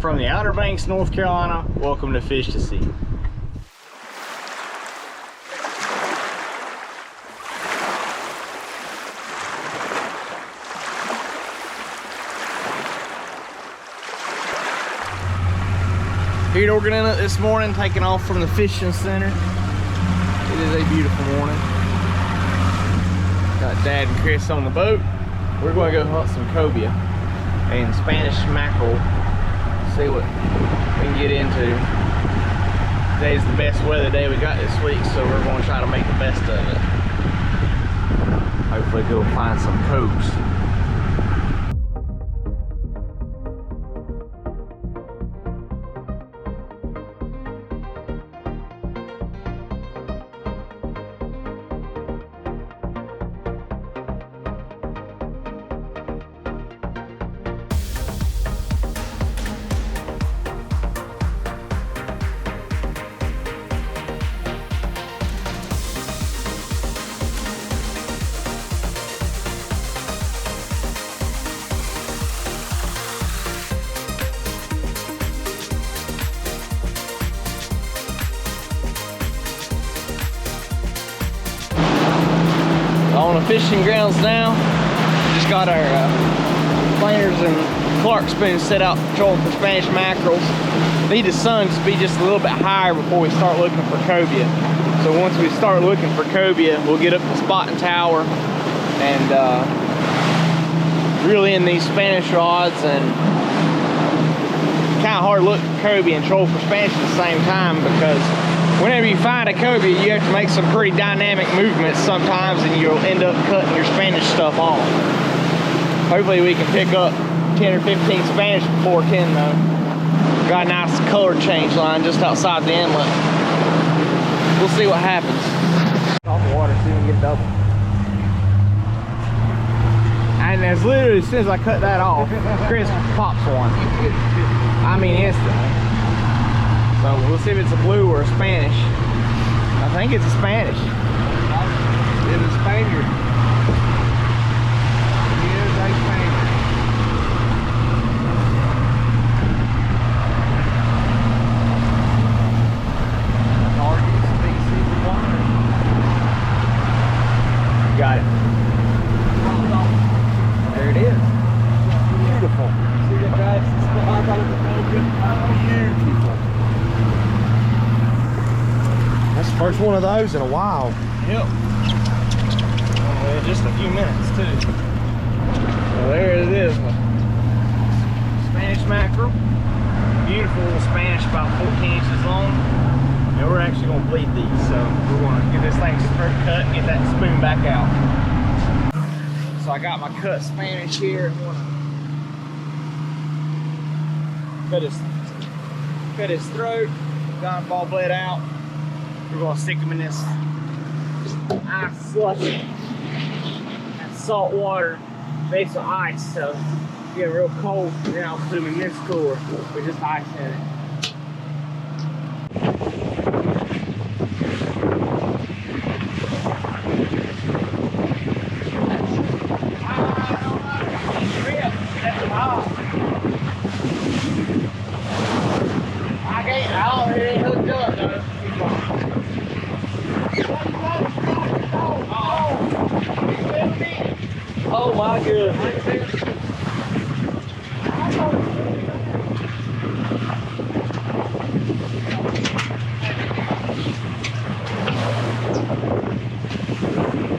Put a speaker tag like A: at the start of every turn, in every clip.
A: From the Outer Banks, North Carolina, welcome to Fish to Sea. Here at Oregon Inlet this morning, taking off from the fishing center. It is a beautiful morning. Got Dad and Chris on the boat. We're going to go hunt some cobia and Spanish mackerel. See what we can get into. Today's the best weather day we got this week, so we're going to try to make the best of it. Hopefully go find some cobes. On the fishing grounds now. Just got our planers and Clark spoons set out trolling for Spanish mackerels. Need the sun to be just a little bit higher before we start looking for cobia. So once we start looking for cobia, we'll get up the spot and tower and reel in these Spanish rods, and kind of hard to look for cobia and troll for Spanish at the same time, because whenever you find a cobia, you have to make some pretty dynamic movements sometimes, and you'll end up cutting your Spanish stuff off. Hopefully we can pick up 10 or 15 Spanish before 10 though. Got a nice color change line just outside the inlet. We'll see what happens. Off the water, see if we can get double. And as literally as soon as I cut that off, Chris pops one. I mean instantly. So we'll see if it's a blue or a Spanish. I think it's a Spanish. It's a Spaniard. It is a Spaniard. Target species of water. Got it. There it is. Beautiful. See that, guys? Beautiful. That's the first one of those in a while. Yep. In just a few minutes too. So there it is. Spanish mackerel. Beautiful little Spanish, about 14 inches long. And we're actually going to bleed these, so we're going to get this thing cut and get that spoon back out. So I got my cut Spanish here. I'm going to cut his throat. Got him all bled out. We're going to stick them in this ice slushy. That's salt water based on ice, so it's getting real cold. And then I'll put them in this cooler with just ice in it. It ain't hooked up though. Oh my goodness.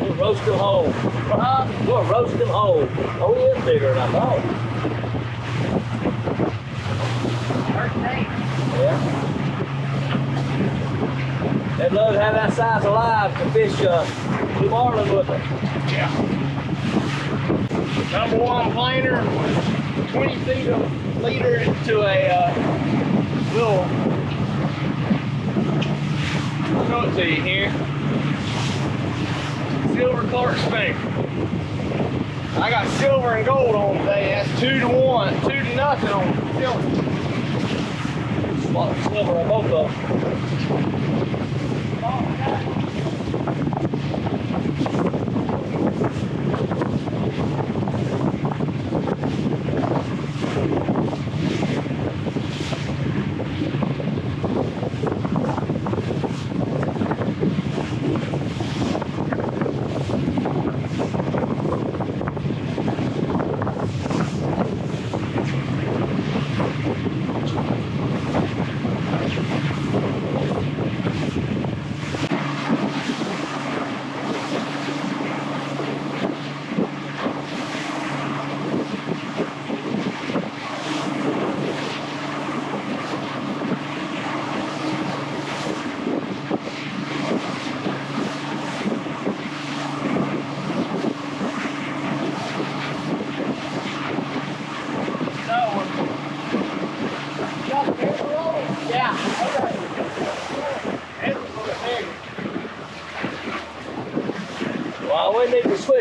A: We'll roast them whole. We'll roast them whole. Oh, he is bigger than I thought. Yeah. They'd love to have that size alive to fish blue marlin with it. Yeah. Number one planer, 20 feet of leader into a little, I'll show it to you here, silver Clark spoon. I got silver and gold on today. That's 2-1, 2-0 on silver. A lot of silver on both of them.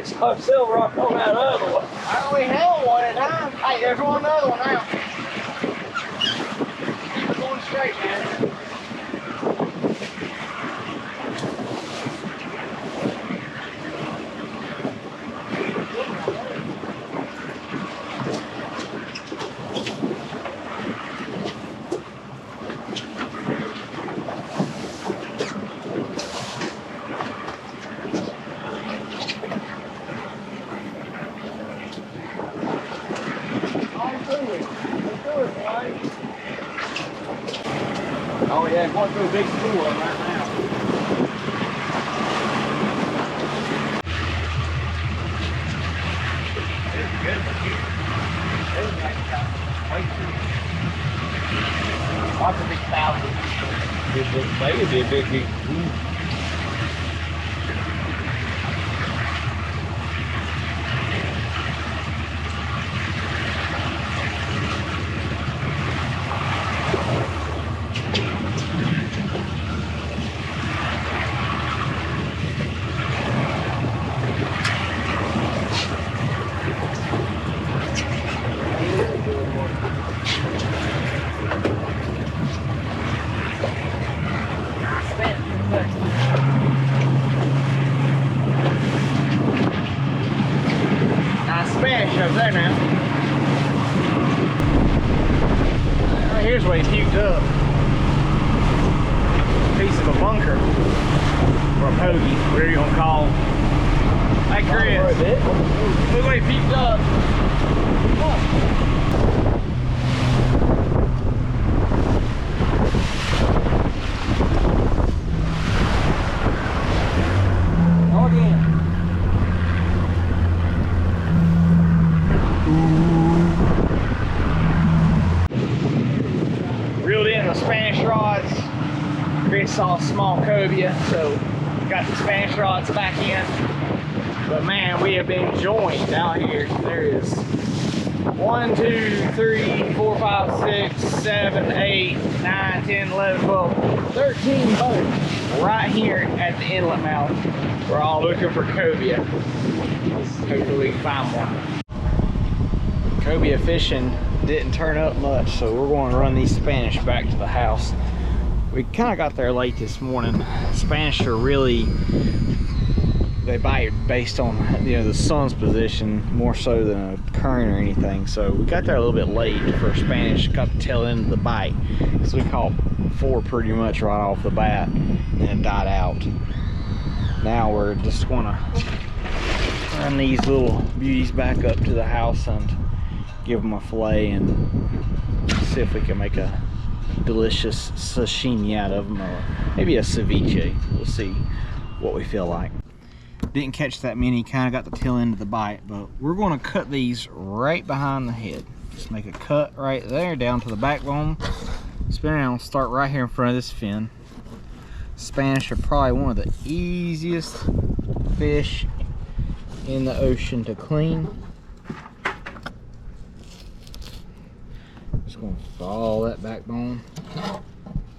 B: $6 silver rock on that other one.
A: I only held one at a time. Hey, there's another one now. Keep it going straight, man.
B: Oh yeah, going through a big school right now.
A: Lots of big thousands.
B: Maybe a big.
A: Nice Spanish over there now. Here's where he puked up. Piece of a bunker. Or a pogey, whatever you want to call him. Hey Chris, look where he puked up.
B: Oh again.
A: Reeled in the Spanish rods. Chris saw a small cobia, so got the Spanish rods back in. But man, we have been joined out here. There is 1, 2, 3, 4, 5, 6, 7, 8, 9, 10, 11, 12, 13 boats right here at the inlet mouth. We're all looking for cobia. Hopefully we can find one. Cobia fishing didn't turn up much, so we're going to run these Spanish back to the house. We kind of got there late this morning. Spanish are really, they bite based on, you know, the sun's position more so than a current or anything. So we got there a little bit late for Spanish, got the tail end of the bite. So we caught 4 pretty much right off the bat and it died out. Now we're just gonna run these little beauties back up to the house and give them a fillet and see if we can make a delicious sashimi out of them, or maybe a ceviche. We'll see what we feel like. Didn't catch that many, kind of got the tail end of the bite, but we're going to cut these right behind the head. Just make a cut right there down to the backbone. Spin around, start right here in front of this fin. Spanish are probably one of the easiest fish in the ocean to clean. Just going to follow that backbone.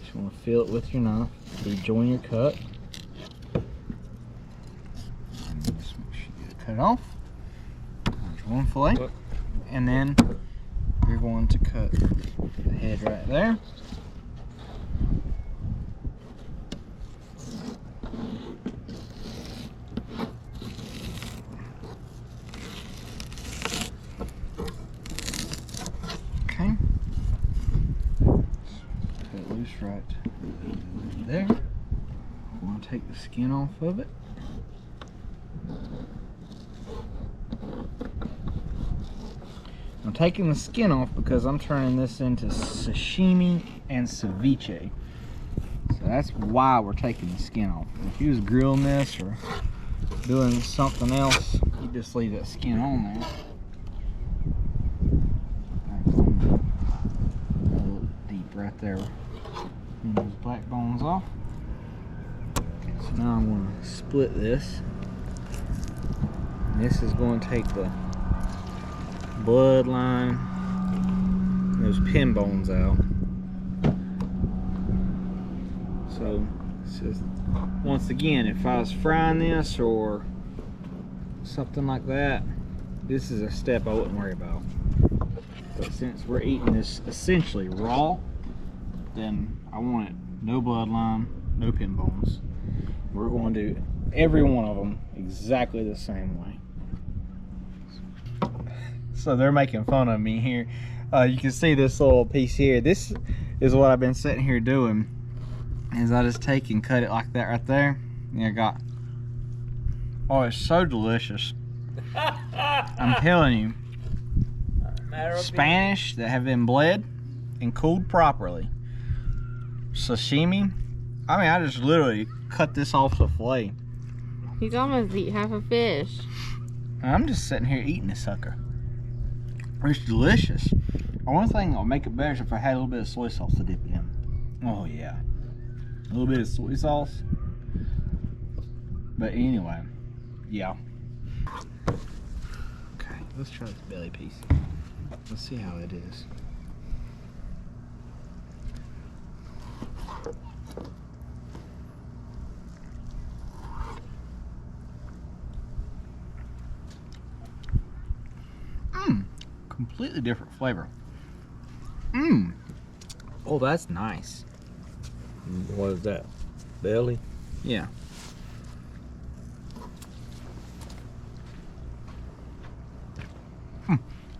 A: Just want to feel it with your knife. Rejoin your cut. Just make sure you cut it off. There's one fillet. And then you're going to cut the head right there. Okay. Cut it loose right there. I'm going to take the skin off of it. I'm taking the skin off because I'm turning this into sashimi and ceviche. So that's why we're taking the skin off. If you was grilling this or doing something else, you just leave that skin on there. A little deep right there. And those black bones off. Okay, so now I'm going to split this. And this is going to take the bloodline, those pin bones out. So it's just, once again, if I was frying this or something like that, this is a step I wouldn't worry about. But since we're eating this essentially raw, then I want it no bloodline, no pin bones. We're going to do every one of them exactly the same way. So they're making fun of me here. You can see this little piece here. This is what I've been sitting here doing, is I just take and cut it like that right there. And I got, oh, it's so delicious. I'm telling you, Spanish that have been bled and cooled properly. Sashimi, I mean, I just literally cut this off the fillet.
C: He's almost eat half a fish.
A: I'm just sitting here eating this sucker. It's delicious. The only thing that'll make it better is if I had a little bit of soy sauce to dip it in. Oh yeah, a little bit of soy sauce. But anyway, yeah. Okay, let's try this belly piece. Let's see how it is. Completely different flavor. Oh, that's nice.
B: What is that? Belly?
A: Yeah.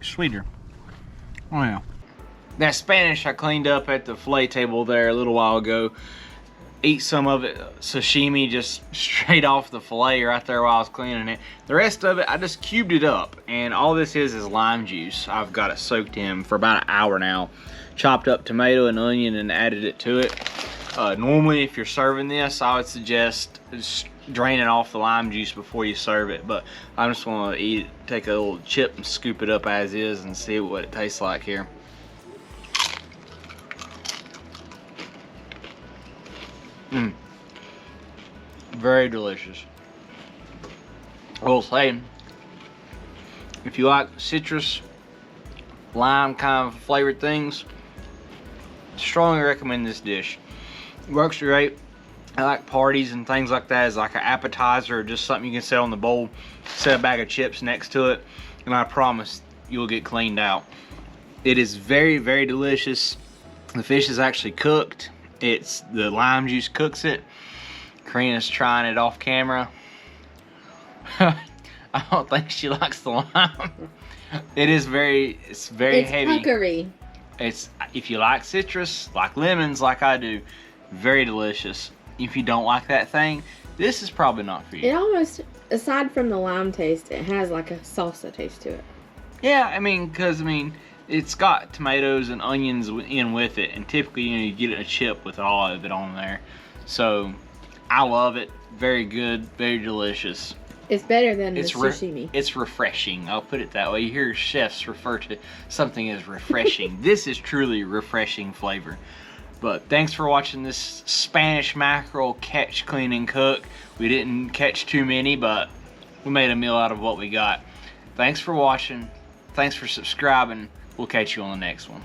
A: Sweeter. Oh yeah. That Spanish I cleaned up at the fillet table there a little while ago. Eat some of it sashimi just straight off the fillet right there while I was cleaning it. The rest of it, I just cubed it up, and all this is lime juice. I've got it soaked in for about an hour now. Chopped up tomato and onion and added it to it. Normally, if you're serving this, I would suggest just draining off the lime juice before you serve it, but I just want to eat it, take a little chip and scoop it up as is and see what it tastes like here. Very delicious. I will say, if you like citrus, lime kind of flavored things, strongly recommend this dish. It works great. I like parties and things like that as like an appetizer or just something you can set on the bowl, set a bag of chips next to it, and I promise you'll get cleaned out. It is very, very delicious. The fish is actually cooked. It's the lime juice cooks it. Karina's trying it off camera. I don't think she likes the lime. It's very heavy.
C: It's puckery.
A: It's, if you like citrus, like lemons, like I do, very delicious. If you don't like that thing, this is probably not for you.
C: It almost, aside from the lime taste, it has like a salsa taste to it.
A: Yeah, I mean, because it's got tomatoes and onions in with it, and typically you get a chip with all of it on there. So I love it. Very good, very delicious.
C: It's better than the sashimi.
A: It's refreshing. I'll put it that way. You hear chefs refer to something as refreshing. This is truly refreshing flavor. But thanks for watching this Spanish mackerel catch, clean, and cook. We didn't catch too many, but we made a meal out of what we got. Thanks for watching. Thanks for subscribing. We'll catch you on the next one.